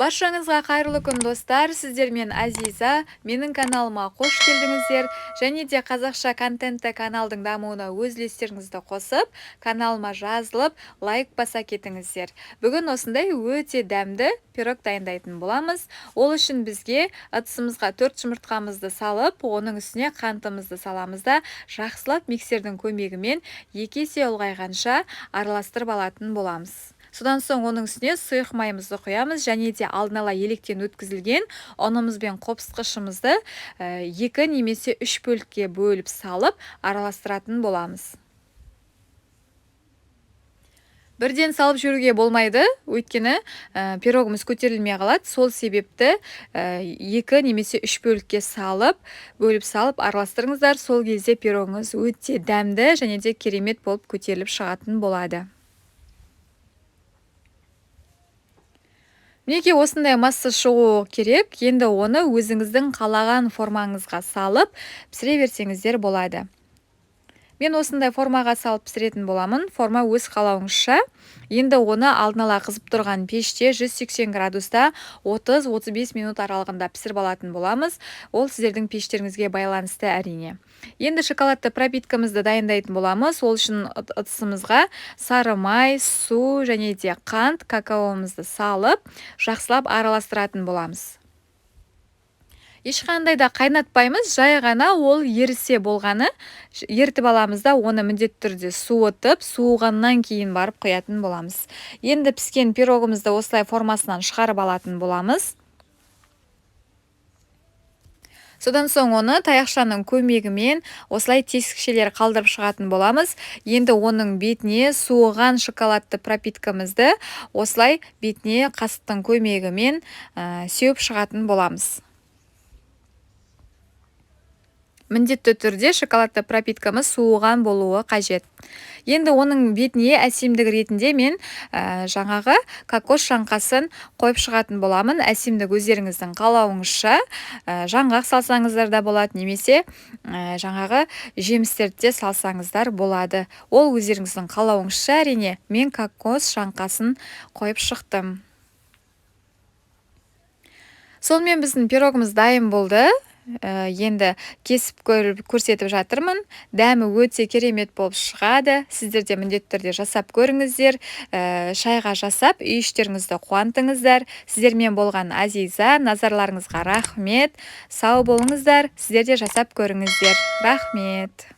Баршаңызға қайырлы күн достар, сіздермен Азиза, менің каналыма қош келдіңіздер, және де қазақша контентті каналдың дамуына өз үлестеріңізді қосып, каналыма жазылып, лайк баса кетіңіздер. Бүгін осындай өте дәмді пирог дайындайтын боламыз. Ол үшін бізге ыдысымызға 4 жұмыртқамызды салып, оның үстіне қантымызды саламыз да, жақсылап миксердің көмегімен 2 есе ұлғайғанша араластырып алатын боламыз. Содан соң оның үстіне сұйық майымызды құямыз, және де алдын ала електен өткізілген ұнымыз бен қопсқышымызды 2 немесе 3 бөлікке бөліп салып араластыратын боламыз. Бірден салып жүруге болмайды, өйткені пирогымыз көтерілмей қалады. Сол себепті 2 немесе 3 бөлікке бөліп салып араластырыңыздар. Сол кезде пирогыңыз өте дәмді және де керемет болып көтеріліп шығатын болады. Неге осындай масса шығуы керек, енді оны өзіңіздің қалаған формаңызға салып пісіре берсеңіздер болады. Мен осындай формаға салып пісіретін боламын. Форма өз қалауыңызша. Енді оны алдын ала қызып тұрған пеште 180 градуста 30-35 минут аралығында пісіріп алатын боламыз. Ол сіздердің пештеріңізге байланысты әрине. Енді шоколадты пропиткамызды дайындайтын боламыз. Ол үшін ыдысымызға сары май, су және де қант, какаомызды салып, жақсылап араластыратын боламыз. Ешқандай да қайнатпаймыз, жай ғана ол ерісе болғаны ертіп аламыз да, оны міндетті түрде суытып, суығаннан кейін барып құятын боламыз. Енді піскен пирогымызды осылай формасынан шығарып алатын боламыз. Содан соң оны таяқшаның көмегімен осылай тесікшелер қалдырып шығатын боламыз. Енді оның бетіне суыған шоколадты пропиткамызды осылай бетіне қасықтың көмегімен сеуіп шығатын боламыз. Міндетті түрде шоколадты пропиткамыз суыған болуы қажет. Енді оның бетіне әсемдік ретінде мен жаңағы кокос жаңқасын қойып шығатын боламын. Әсемдік өздеріңіздің қалауыңызша жаңғақ салсаңыздар да болады, немесе жаңағы жемістерді де салсаңыздар болады. Ол өздеріңіздің қалауыңызша, әрине, мен кокос жаңқасын қойып шықтым. Сонымен біздің пирогымыз дайын болды. Енді кесіп көрсетіп жатырмын. Дәмі өте керемет болып шығады. Сіздер де міндетті түрде жасап көріңіздер. Шайға жасап, үй іштеріңізді қуантыңыздар. Сіздермен болған Азиза, назарларыңызға рахмет. Сау болыңыздар. Сіздер де жасап көріңіздер. Рахмет.